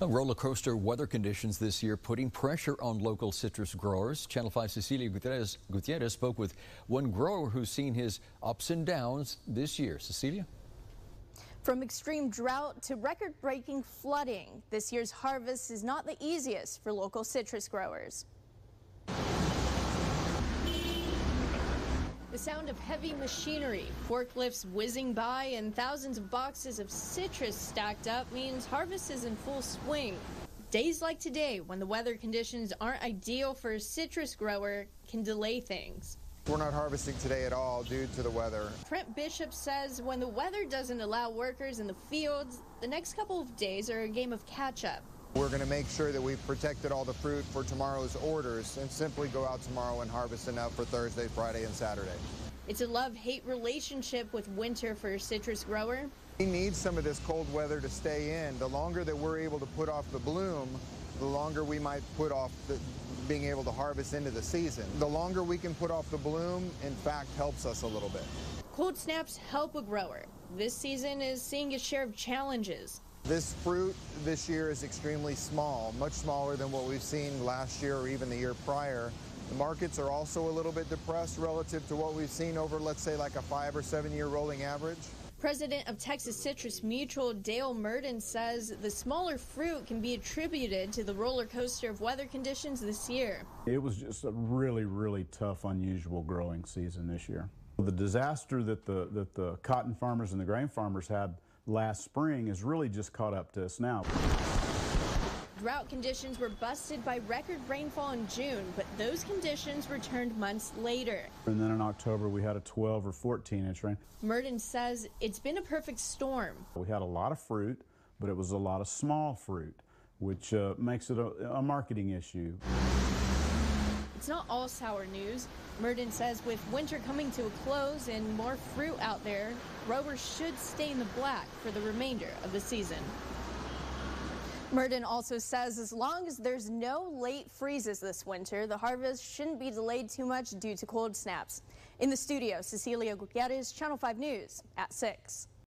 Roller coaster weather conditions this year putting pressure on local citrus growers. Channel 5's Cecilia Gutierrez spoke with one grower who's seen his ups and downs this year. Cecilia? From extreme drought to record-breaking flooding, this year's harvest is not the easiest for local citrus growers. The sound of heavy machinery, forklifts whizzing by, and thousands of boxes of citrus stacked up means harvest is in full swing. Days like today, when the weather conditions aren't ideal for a citrus grower, can delay things. We're not harvesting today at all due to the weather. Trent Bishop says when the weather doesn't allow workers in the fields, the next couple of days are a game of catch-up. We're going to make sure that we've protected all the fruit for tomorrow's orders and simply go out tomorrow and harvest enough for Thursday, Friday, and Saturday. It's a love-hate relationship with winter for a citrus grower. We need some of this cold weather to stay in. The longer that we're able to put off the bloom, the longer we might put off being able to harvest into the season. The longer we can put off the bloom, in fact, helps us a little bit. Cold snaps help a grower. This season is seeing its share of challenges. This fruit this year is extremely small, much smaller than what we've seen last year or even the year prior. The markets are also a little bit depressed relative to what we've seen over, let's say, like a 5 or 7 year rolling average. President of Texas Citrus Mutual, Dale Merton, says the smaller fruit can be attributed to the roller coaster of weather conditions this year. It was just a really, really tough, unusual growing season this year. The disaster that the cotton farmers and the grain farmers had last spring has really just caught up to us now. Drought conditions were busted by record rainfall in June, but those conditions returned months later. And then in October we had a 12 or 14-inch rain. Merton says it's been a perfect storm. We had a lot of fruit, but it was a lot of small fruit, which makes it a marketing issue. It's not all sour news. Merton says with winter coming to a close and more fruit out there, growers should stay in the black for the remainder of the season. Merton also says as long as there's no late freezes this winter, the harvest shouldn't be delayed too much due to cold snaps. In the studio, Cecilia Gutierrez, Channel 5 News at 6.